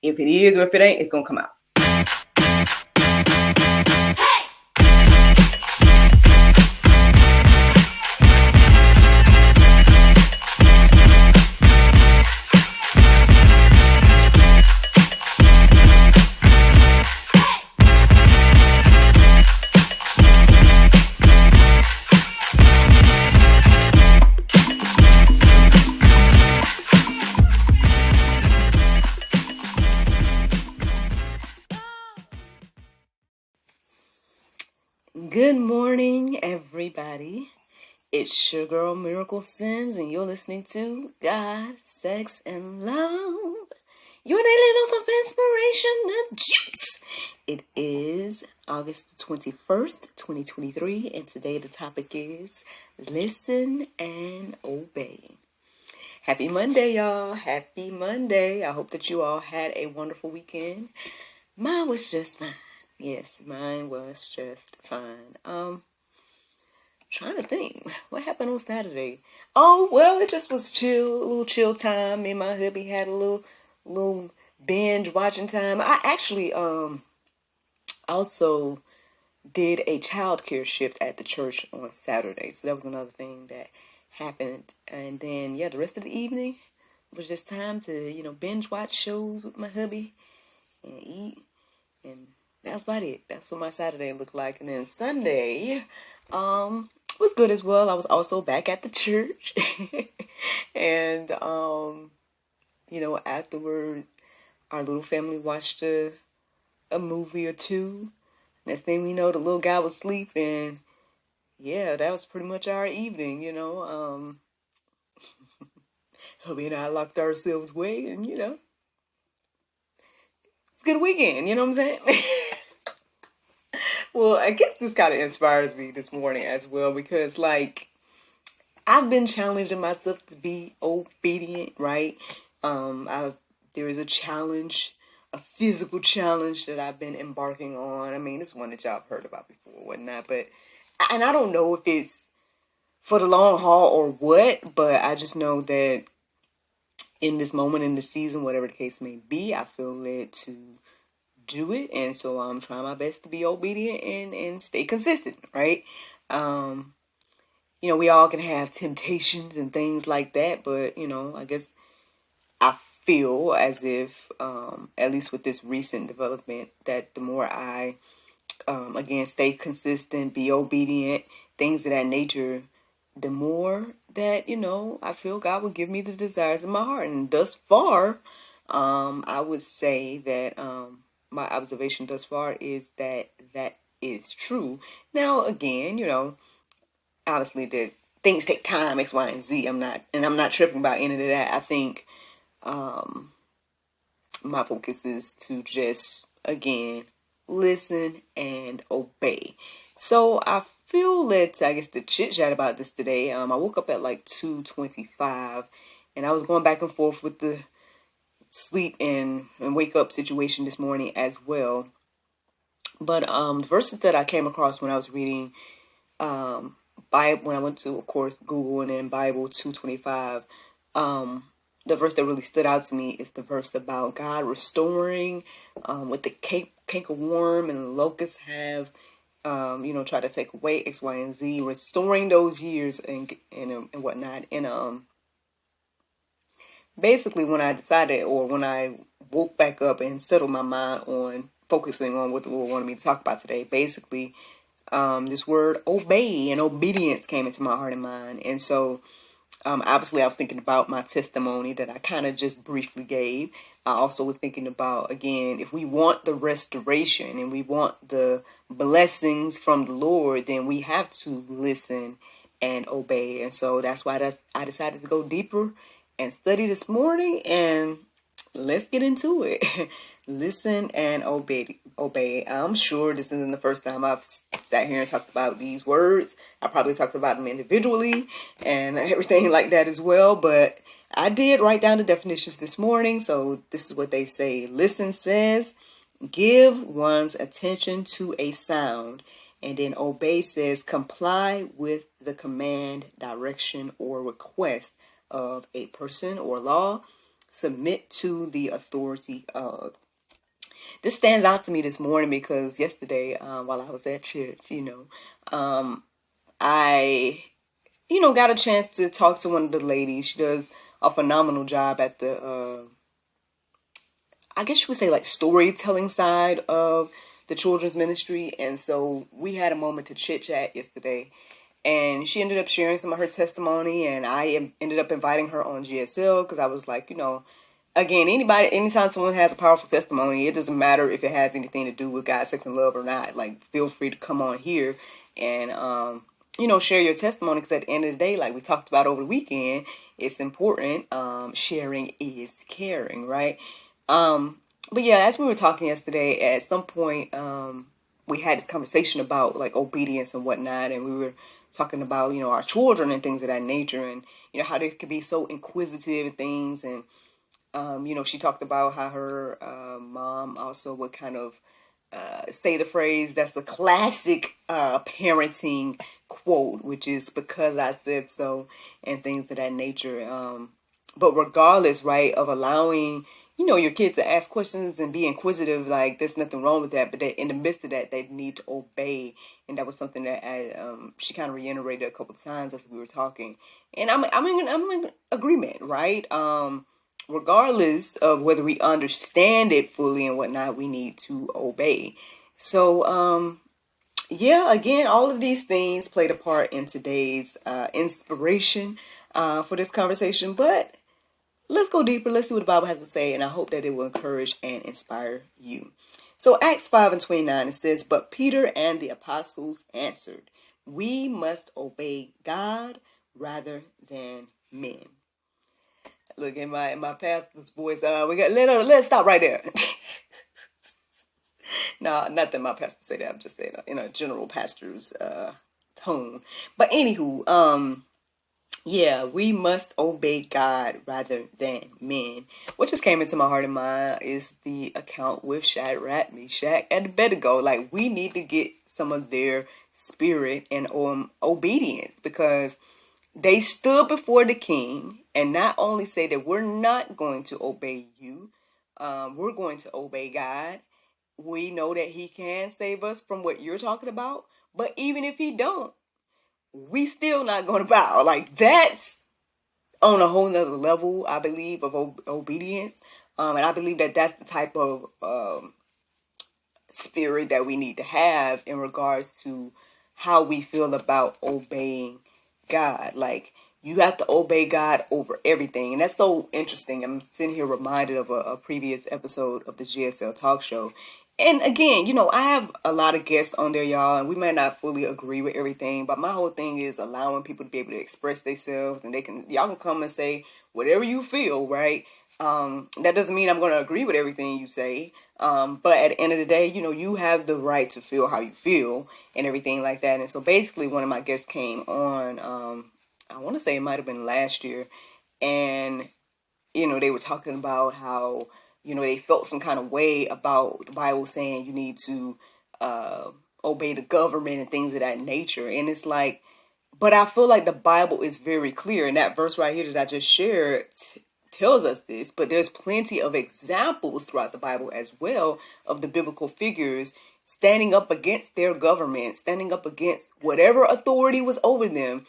If it is or if it ain't, it's going to come out. Good morning, everybody. It's your girl, Miracle Sims, and you're listening to God, Sex, and Love. Your daily dose of inspiration and juice. It is August 21st, 2023, and today the topic is Listen and Obey. Happy Monday, y'all. Happy Monday. I hope that you all had a wonderful weekend. Mine was just fine. Yes, mine was just fine. Trying to think, what happened on Saturday? Oh, well, it just was chill, a little chill time. Me and my hubby had a little binge watching time. I actually also did a childcare shift at the church on Saturday, so that was another thing that happened. And then the rest of the evening was just time to binge watch shows with my hubby and eat, and that's about it. That's what my Saturday looked like. And then Sunday was good as well. I was also back at the church. And afterwards our little family watched a movie or two. Next thing we know, the little guy was asleep, and that was pretty much our evening, hubby and I locked ourselves away, and it's a good weekend, you know what I'm saying? Well, I guess this kind of inspires me this morning as well, because I've been challenging myself to be obedient, right? There is a challenge, a physical challenge that I've been embarking on. I mean, it's one that y'all have heard about before, whatnot, and I don't know if it's for the long haul or what, but I just know that in this moment, in the season, whatever the case may be, I feel led to do it, and so I'm trying my best to be obedient and stay consistent, right? We all can have temptations and things like that, but I guess I feel as if, at least with this recent development, that the more I again stay consistent, be obedient, things of that nature, the more that I feel God will give me the desires of my heart. And thus far, I would say that my observation thus far is that is true. Now, again, obviously that things take time, X, Y, and Z. I'm not tripping about any of that. I think my focus is to just, again, listen and obey. So I feel led to, I guess, to chit chat about this today. I woke up at 2:25, and I was going back and forth with the sleep and wake up situation this morning as well. But the verses that I came across when I was reading Bible, when I went to, of course, Google and then Bible 2:25, the verse that really stood out to me is the verse about God restoring what the cankerworm and the locusts have tried to take away, X, Y, and Z, restoring those years and whatnot. And basically, when I woke back up and settled my mind on focusing on what the Lord wanted me to talk about today, basically, this word obey and obedience came into my heart and mind. And so, obviously, I was thinking about my testimony that I kind of just briefly gave. I also was thinking about, again, if we want the restoration and we want the blessings from the Lord, then we have to listen and obey. And so that's why I decided to go deeper and study this morning, and let's get into it. Listen and obey. I'm sure this isn't the first time I've sat here and talked about these words. I probably talked about them individually and everything like that as well, but I did write down the definitions this morning. So this is what they say. Listen says, give one's attention to a sound. And then obey says, comply with the command, direction, or request of a person or law. submit to the authority of. This stands out to me this morning because yesterday, while I was at church, I, got a chance to talk to one of the ladies. She does a phenomenal job at the, I guess you would say like storytelling side of the children's ministry. And so we had a moment to chit chat yesterday. And she ended up sharing some of her testimony, and I ended up inviting her on GSL because I was like, again, anytime someone has a powerful testimony, it doesn't matter if it has anything to do with God, sex, and love or not. Like, feel free to come on here and, share your testimony, because at the end of the day, like we talked about over the weekend, it's important. Sharing is caring, right? But yeah, as we were talking yesterday, at some point, we had this conversation about like obedience and whatnot, and we were talking about, our children and things of that nature, and, how they could be so inquisitive and things. And, she talked about how her mom also would kind of say the phrase that's a classic parenting quote, which is "because I said so," and things of that nature. But regardless, right, of allowing, your kids to ask questions and be inquisitive, like there's nothing wrong with that. But in the midst of that, they need to obey, and that was something that she kind of reiterated a couple of times as we were talking. And I'm in agreement, right? Regardless of whether we understand it fully and whatnot, we need to obey. So, yeah, again, all of these things played a part in today's inspiration for this conversation. But let's go deeper. Let's see what the Bible has to say, and I hope that it will encourage and inspire you. So Acts 5:29, it says, "But Peter and the apostles answered, 'We must obey God rather than men.'" Look, in my pastor's voice, let's stop right there. No, not that my pastor say that. I'm just saying in a general pastor's tone. But anywho, yeah, we must obey God rather than men. What just came into my heart and mind is the account with Shadrach, Meshach, and Abednego. Like, we need to get some of their spirit and obedience, because they stood before the king and not only say that we're not going to obey you, we're going to obey God. We know that he can save us from what you're talking about, but even if he don't, we still not going to bow. Like, that's on a whole nother level, I believe, of obedience. And I believe that that's the type of spirit that we need to have in regards to how we feel about obeying God. Like, you have to obey God over everything. And that's so interesting. I'm sitting here reminded of a previous episode of the GSL talk show. And again, I have a lot of guests on there, y'all, and we might not fully agree with everything, but my whole thing is allowing people to be able to express themselves, and y'all can come and say whatever you feel, right? That doesn't mean I'm going to agree with everything you say. But at the end of the day, you have the right to feel how you feel and everything like that. And so basically one of my guests came on, I want to say it might've been last year. And, they were talking about how, they felt some kind of way about the Bible saying you need to, obey the government and things of that nature. And it's like, but I feel like the Bible is very clear. And that verse right here that I just shared tells us this, but there's plenty of examples throughout the Bible as well of the biblical figures standing up against their government, standing up against whatever authority was over them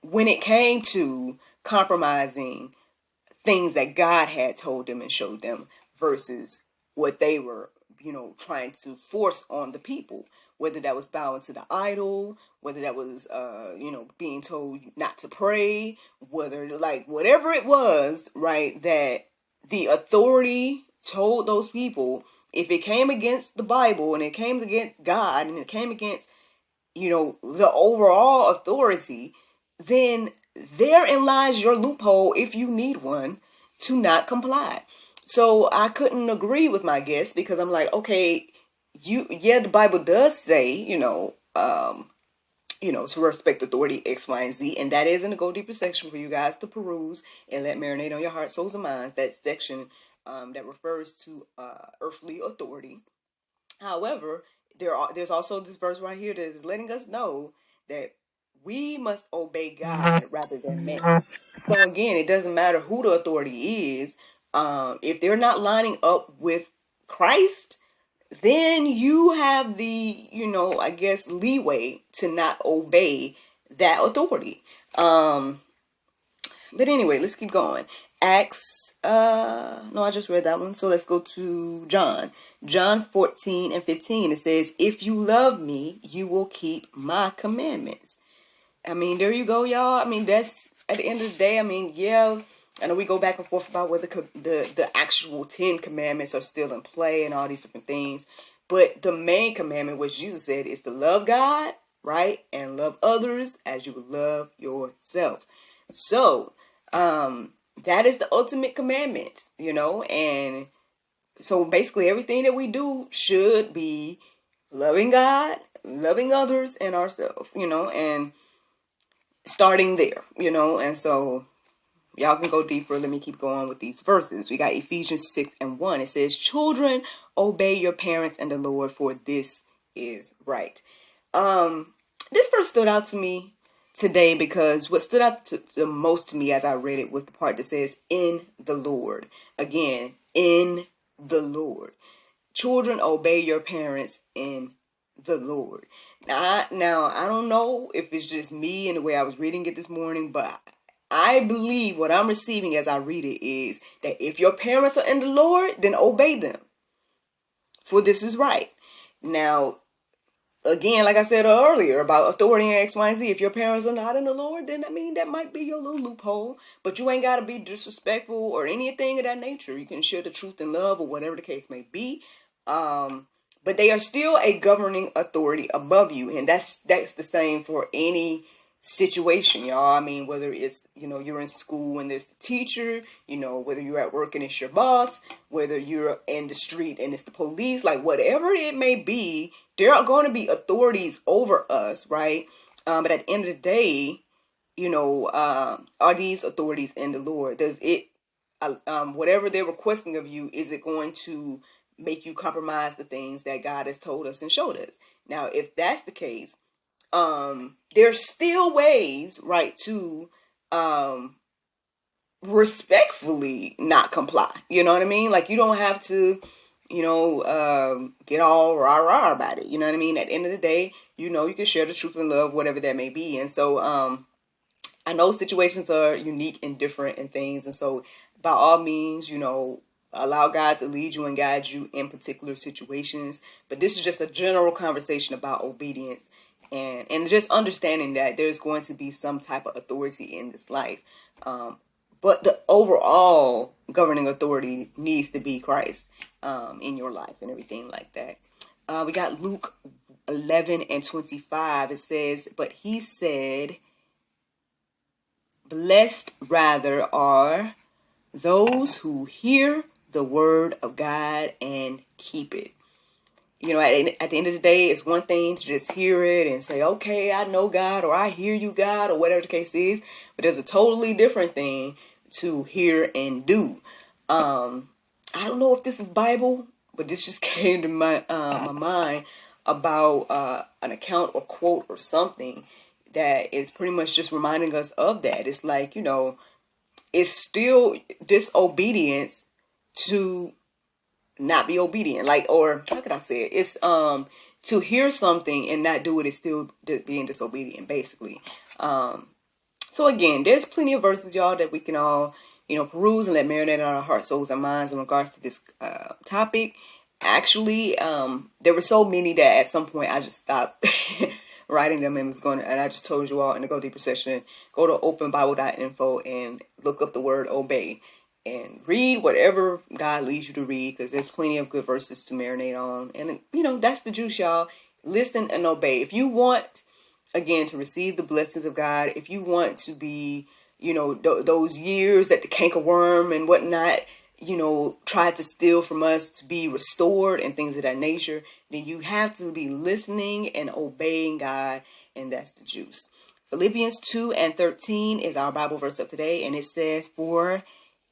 when it came to compromising things that God had told them and showed them versus what they were, trying to force on the people, whether that was bowing to the idol, whether that was, being told not to pray, whether like whatever it was, right, that the authority told those people, if it came against the Bible and it came against God and it came against, the overall authority, then therein lies your loophole, if you need one, to not comply. So I couldn't agree with my guest, because I'm like, okay, the Bible does say, to respect authority, X, Y, and Z. And that is in the Go Deeper section for you guys to peruse and let marinate on your heart, souls, and minds. That section that refers to earthly authority. However, there's also this verse right here that is letting us know that we must obey God rather than men. So again, it doesn't matter who the authority is. If they're not lining up with Christ, then you have the, I guess, leeway to not obey that authority. But anyway, let's keep going. Acts, no, I just read that one. So let's go to John. John 14:15. It says, if you love me, you will keep my commandments. I mean, there you go, y'all. I mean, that's, at the end of the day, I mean, yeah, I know we go back and forth about whether the actual 10 commandments are still in play and all these different things. But the main commandment, which Jesus said, is to love God, right? And love others as you would love yourself. So, that is the ultimate commandment, and so basically everything that we do should be loving God, loving others, and ourselves, and starting there, and so y'all can go deeper. Let me keep going with these verses. We got Ephesians 6:1. It says, children, obey your parents and the Lord, for this is right. This verse stood out to me today because what stood out the most to me as I read it was the part that says, in the Lord. Again, in the Lord. Children, obey your parents in the Lord. Now, I don't know if it's just me and the way I was reading it this morning, but I believe what I'm receiving as I read it is that if your parents are in the Lord, then obey them. For this is right. Now, again, like I said earlier about authority and X, Y, and Z, if your parents are not in the Lord, then I mean, that might be your little loophole, but you ain't got to be disrespectful or anything of that nature. You can share the truth in love or whatever the case may be. But they are still a governing authority above you. And that's the same for any situation, y'all. I mean, whether it's, you're in school and there's the teacher, whether you're at work and it's your boss, whether you're in the street and it's the police, like whatever it may be, there are going to be authorities over us, right? But at the end of the day, are these authorities in the Lord? Does it, whatever they're requesting of you, is it going to make you compromise the things that God has told us and showed us? Now, if that's the case, there's still ways, right, to respectfully not comply. You know what I mean? Like, you don't have to, get all rah-rah about it. You know what I mean? At the end of the day, you can share the truth and love, whatever that may be. And so, I know situations are unique and different and things. And so, by all means, allow God to lead you and guide you in particular situations. But this is just a general conversation about obedience and just understanding that there's going to be some type of authority in this life. But the overall governing authority needs to be Christ in your life and everything like that. We got Luke 11:25. It says, but he said, blessed rather are those who hear the word of God and keep it. At the end of the day, it's one thing to just hear it and say, okay, I know God, or I hear you, God, or whatever the case is. But there's a totally different thing to hear and do. I don't know if this is Bible, but this just came to my mind about an account or quote or something that is pretty much just reminding us of that. It's like, it's still disobedience to not be obedient. Like, or how could I say it? It's to hear something and not do it is still being disobedient, basically. So again, there's plenty of verses, y'all, that we can all, peruse and let marinate on our hearts, souls, and minds in regards to this topic. Actually, there were so many that at some point I just stopped writing them and I just told you all in the Go Deeper session, go to openbible.info and look up the word obey and read whatever God leads you to read, because there's plenty of good verses to marinate on. And, that's the juice, y'all. Listen and obey. If you want, again, to receive the blessings of God, if you want to be, those years that the cankerworm and whatnot, tried to steal from us, to be restored and things of that nature, then you have to be listening and obeying God, and that's the juice. Philippians 2:13 is our Bible verse of today, and it says, for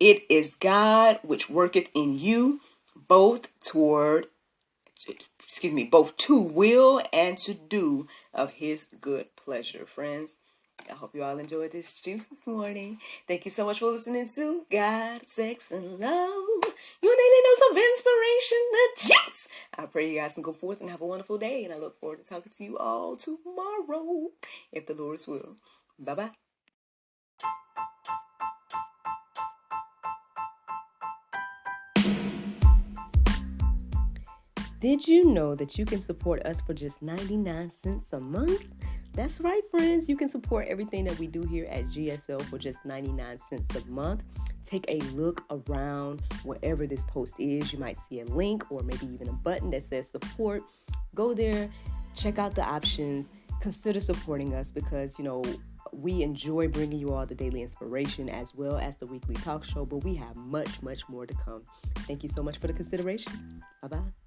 it is God which worketh in you both to will and to do of his good pleasure. Friends, I hope you all enjoyed this juice this morning. Thank you so much for listening to God, Sex, and Love. Your daily dose of inspiration, the juice. I pray you guys can go forth and have a wonderful day. And I look forward to talking to you all tomorrow, if the Lord's will. Bye-bye. Did you know that you can support us for just 99 cents a month? That's right, friends. You can support everything that we do here at GSL for just 99 cents a month. Take a look around wherever this post is. You might see a link or maybe even a button that says support. Go there, check out the options, consider supporting us because, we enjoy bringing you all the daily inspiration as well as the weekly talk show, but we have much, much more to come. Thank you so much for the consideration. Bye-bye.